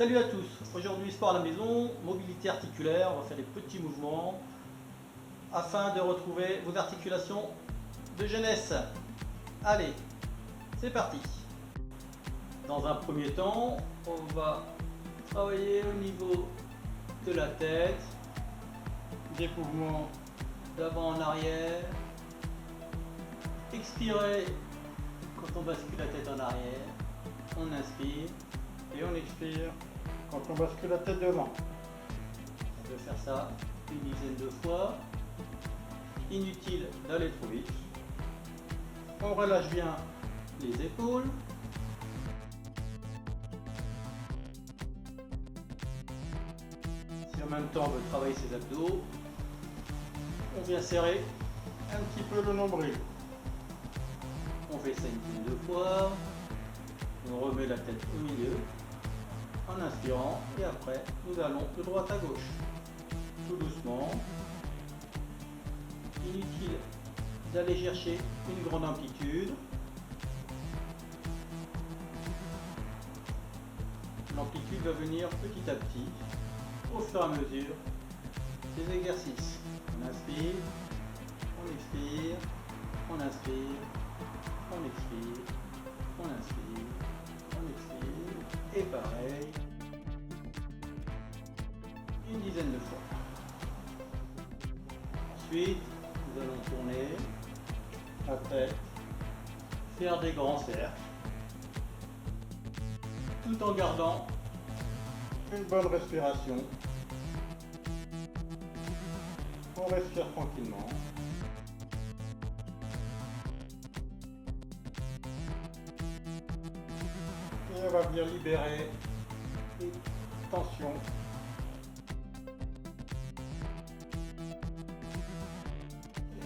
Salut à tous, aujourd'hui sport à la maison, mobilité articulaire, on va faire des petits mouvements afin de retrouver vos articulations de jeunesse. Allez, c'est parti. Dans un premier temps, on va travailler au niveau de la tête, des mouvements d'avant en arrière, expirer quand on bascule la tête en arrière, on inspire et on expire quand on bascule la tête devant. On peut faire ça une dizaine de fois. Inutile d'aller trop vite. On relâche bien les épaules. Si en même temps on veut travailler ses abdos, on vient serrer un petit peu le nombril. On fait ça une dizaine de fois. On remet la tête au milieu en inspirant et après nous allons de droite à gauche. Tout doucement. Inutile d'aller chercher une grande amplitude. L'amplitude va venir petit à petit au fur et à mesure des exercices. On inspire, on expire, on inspire, on expire, on inspire, on expire, et pareil, une dizaine de fois. Ensuite, nous allons tourner la tête, faire des grands cercles, tout en gardant une bonne respiration. On respire tranquillement. Et on va venir libérer les tensions.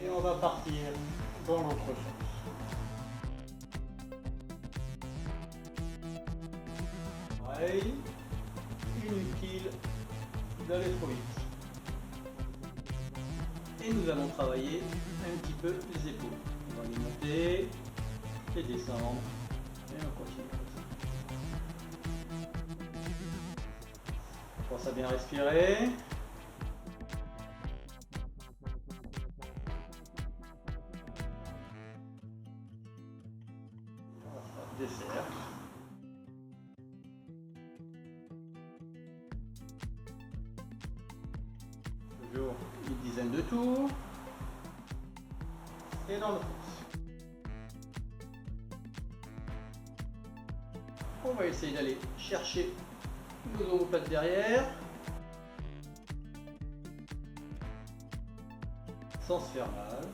Et on va partir dans l'autre sens. Pareil, inutile d'aller trop vite. Et nous allons travailler un petit peu les épaules. On va les monter, les descendre, et on continue comme ça. On pense à bien respirer. On va faire des cercles. Toujours une dizaine de tours. Et dans le sens. On va essayer d'aller chercher nos omoplates derrière. Sans se faire mal.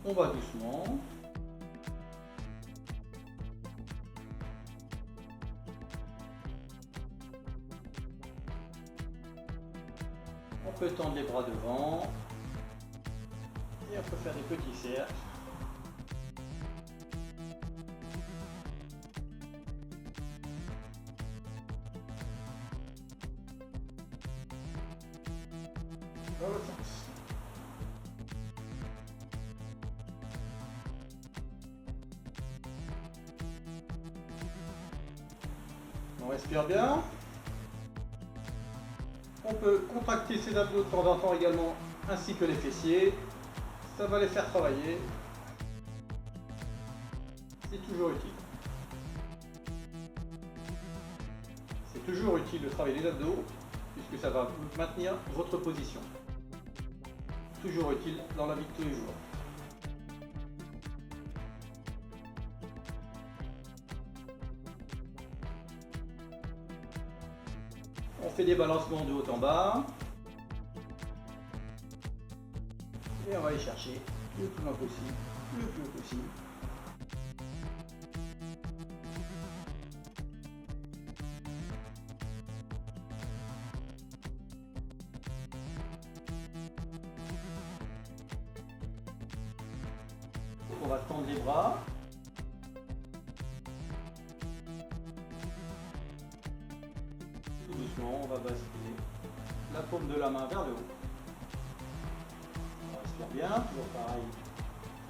On va doucement. On peut tendre les bras devant. Et on peut faire des petits cercles. Dans le sens. On respire bien. On peut contracter ses abdos de temps en temps également, ainsi que les fessiers. Ça va les faire travailler. C'est toujours utile. C'est toujours utile de travailler les abdos, puisque ça va maintenir votre position. Toujours utile dans la vie de tous les jours. On fait des balancements de haut en bas. Et on va aller chercher le plus loin possible, le plus haut possible. On va tendre les bras. Tout doucement, on va basculer la paume de la main vers le haut. On respire bien, toujours pareil,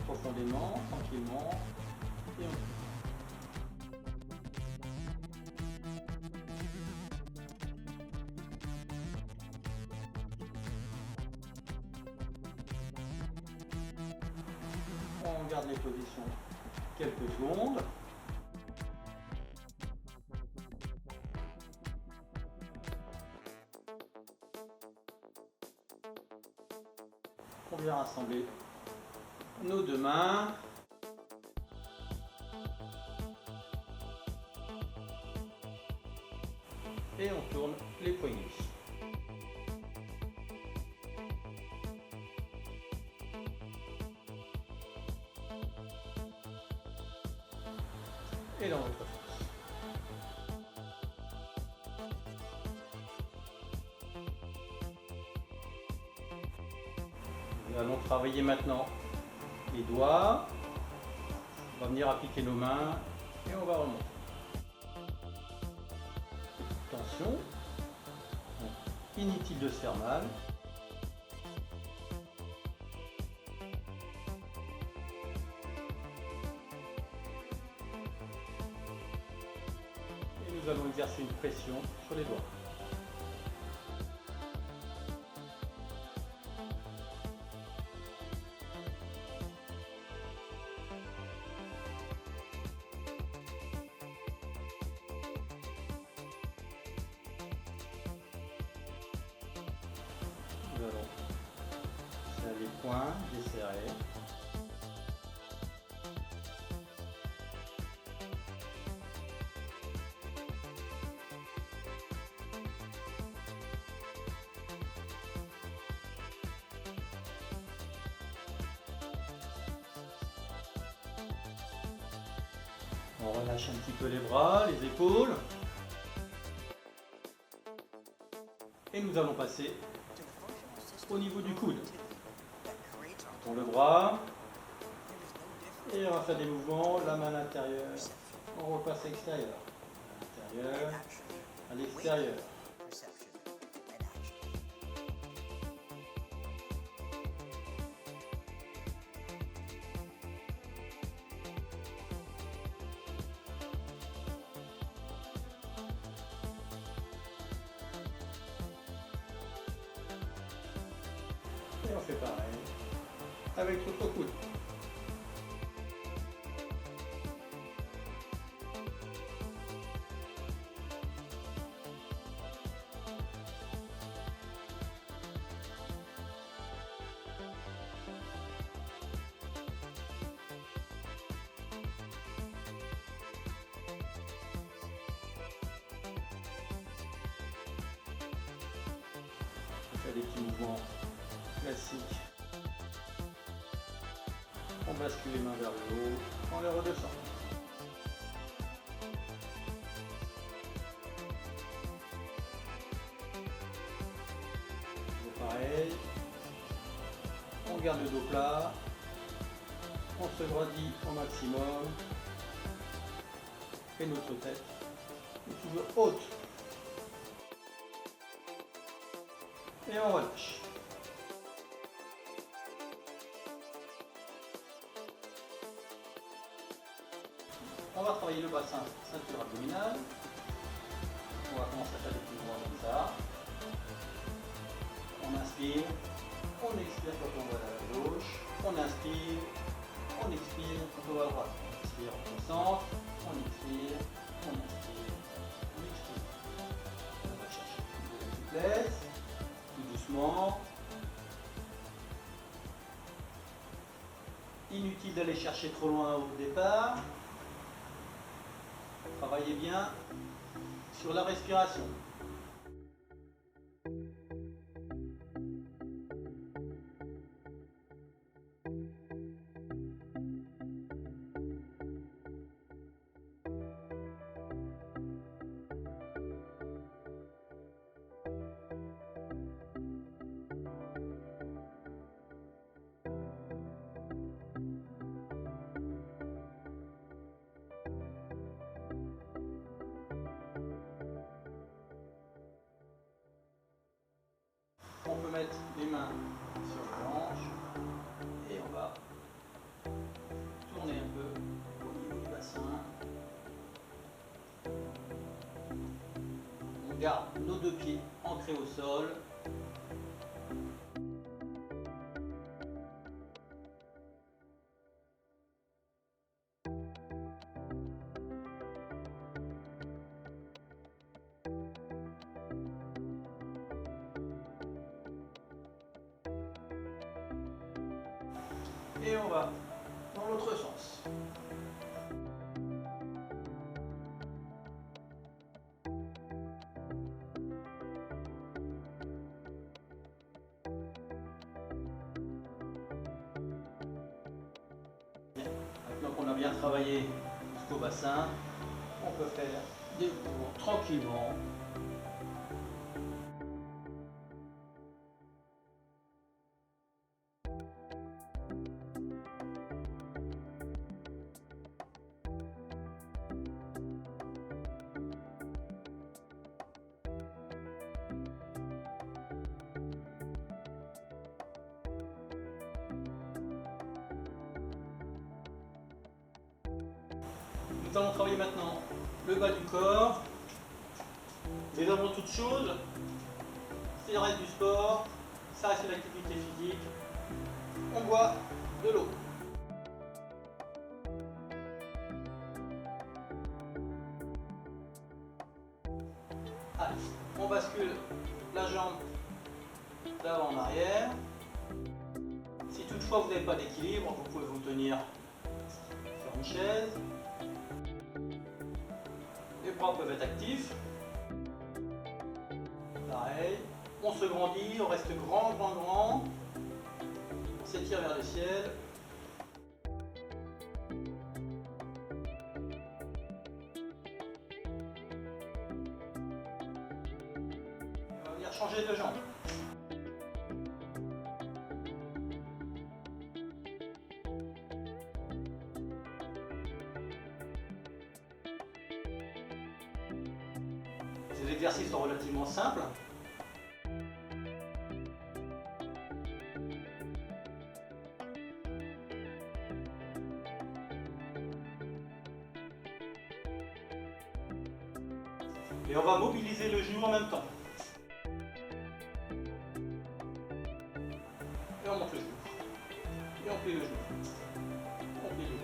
profondément, tranquillement, et on garde les positions quelques secondes. On vient rassembler nos deux mains. Et on tourne les poignets. Et dans l'autre sens. Nous allons travailler maintenant les doigts. On va venir appliquer nos mains et on va remonter. Attention, donc, inutile de se faire mal. Et nous allons exercer une pression sur les doigts. Nous allons serrer les poings, desserrer. On relâche un petit peu les bras, les épaules. Et nous allons passer au niveau du coude. On tourne le bras. Et on va faire des mouvements, la main à l'intérieur. On repasse à l'extérieur. À l'intérieur, à l'extérieur. Et on fait pareil avec l'autre coude. On fait des petits mouvements classiques. On bascule les mains vers le haut, on les redescend. Pareil, on garde le dos plat, on se gradit au maximum et notre tête est toujours haute. Et on relâche. On va travailler le bassin, ceinture abdominale. On va commencer à faire des petits mouvements comme ça. On inspire, on expire quand on va à la gauche, on inspire, on expire quand on va à droite. On inspire, on concentre, on expire, on inspire, on expire. On va chercher de la souplesse, tout doucement. Inutile d'aller chercher trop loin au départ. Travaillez bien sur la respiration. On peut mettre les mains sur les hanches et on va tourner un peu au niveau du bassin. On garde nos deux pieds ancrés au sol. Et on va dans l'autre sens. Maintenant qu'on a bien travaillé jusqu'au bassin, on peut faire des cours tranquillement. Nous allons travailler maintenant le bas du corps. Mais avant toute chose, c'est le reste du sport, ça reste l'activité physique. On boit de l'eau. Allez, on bascule la jambe d'avant en arrière. Si toutefois vous n'avez pas d'équilibre, vous pouvez vous tenir sur une chaise. Les bras peuvent être actifs. Pareil, on se grandit, on reste grand, grand, grand. On s'étire vers le ciel. On va venir changer de jambe. Ces exercices sont relativement simples. Et on va mobiliser le genou en même temps. Et on monte le genou. Et on plie le genou. On plie le genou.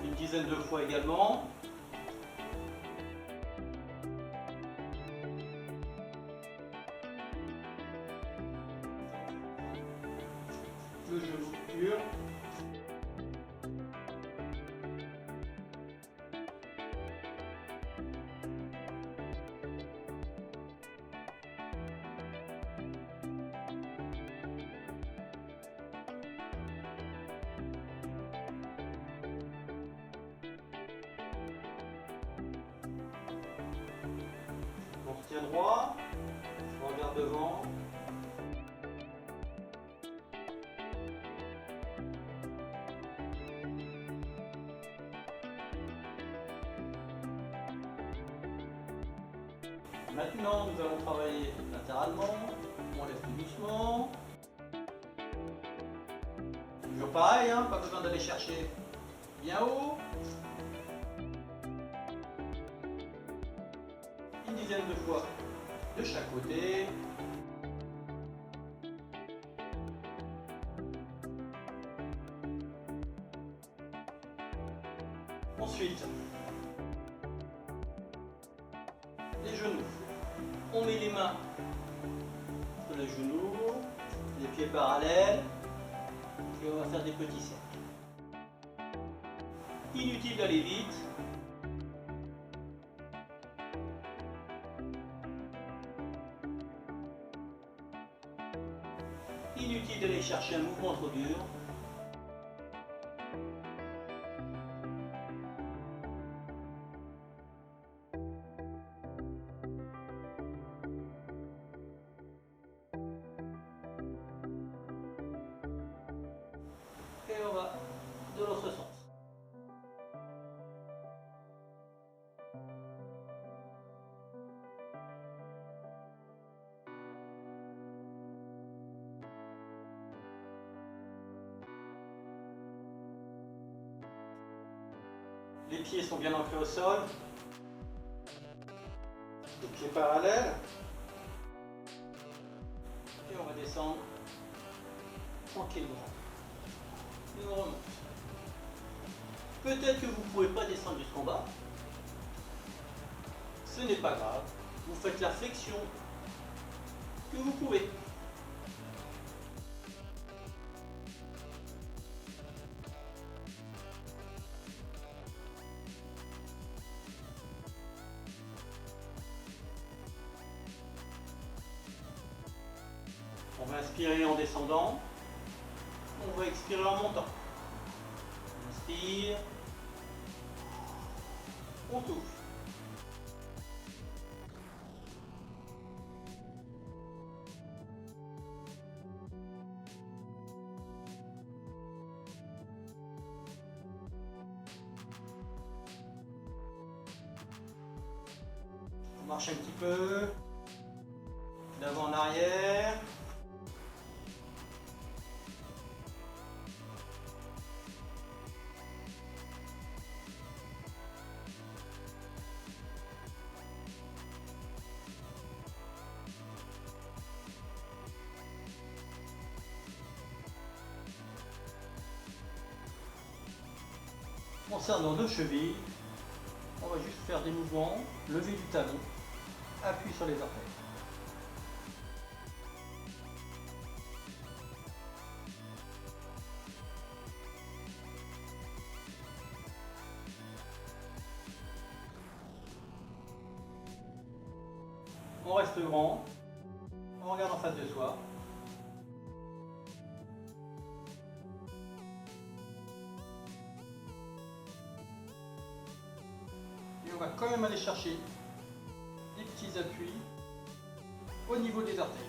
Une dizaine de fois également. Le genou dur. On se tient droit, on regarde devant. Maintenant, nous allons travailler latéralement. On lève tout doucement. Toujours pareil, hein, pas besoin d'aller chercher bien haut. Une dizaine de fois de chaque côté. Ensuite, les genoux. On met les mains sur les genoux, les pieds parallèles, et on va faire des petits cercles. Inutile d'aller vite. Inutile d'aller chercher un mouvement trop dur. Et on va de l'autre sens. Les pieds sont bien ancrés au sol. Les pieds parallèles. Et on va descendre tranquillement. Et on remonte. Peut-être que vous ne pouvez pas descendre jusqu'en bas. Ce n'est pas grave. Vous faites la flexion que vous pouvez. On va inspirer en descendant. On va expirer en montant. On inspire. On touche. On marche un petit peu. D'avant en arrière. Concernant nos chevilles, on va juste faire des mouvements, lever du talon, appui sur les orteils. On reste grand, on regarde en face de soi. Et on va quand même aller chercher des petits appuis au niveau des orteils.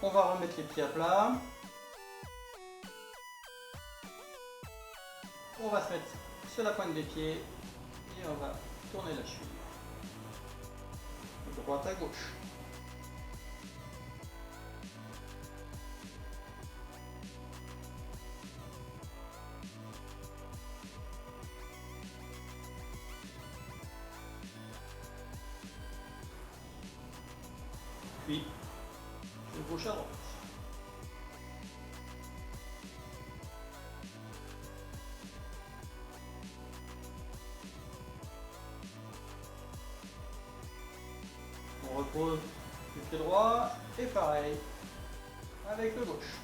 On va remettre les pieds à plat. On va se mettre sur la pointe des pieds et on va tourner la cheville. De droite à gauche. Puis, de gauche à droite. On repose le pied droit et pareil avec le gauche.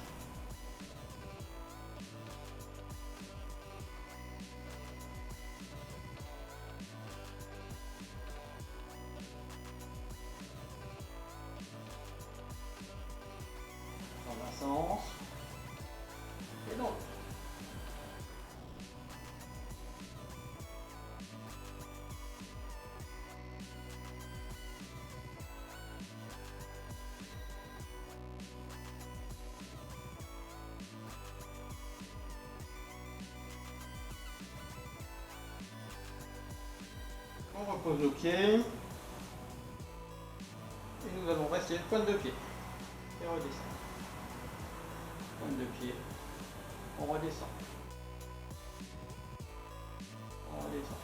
Dans un sens et dans l'autre. On repose nos pieds et nous allons rester pointe de pied et redescendre. Pointe de pied, on redescend. On redescend.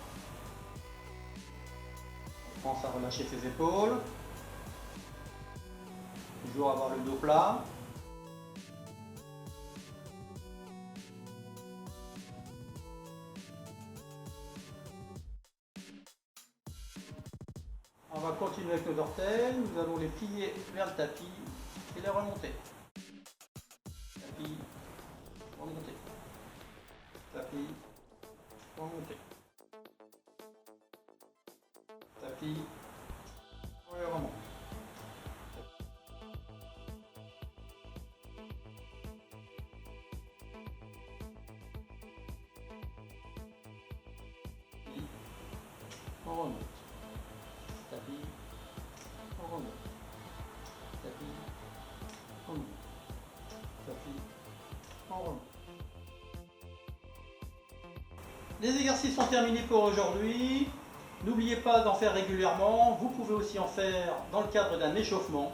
On pense à relâcher ses épaules. Toujours avoir le dos plat. On va continuer avec nos orteils, nous allons les plier vers le tapis et les remonter. Tapis, remonter. Tapis, remonter. Tapis, et remonte. on remonte. Stabilise, on remonte. Stabilise, on remonte. Stabilise, on remonte. Les exercices sont terminés pour aujourd'hui. N'oubliez pas d'en faire régulièrement. Vous pouvez aussi en faire dans le cadre d'un échauffement.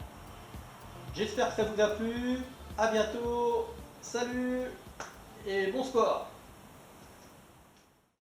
J'espère que ça vous a plu. À bientôt. Salut et bon sport.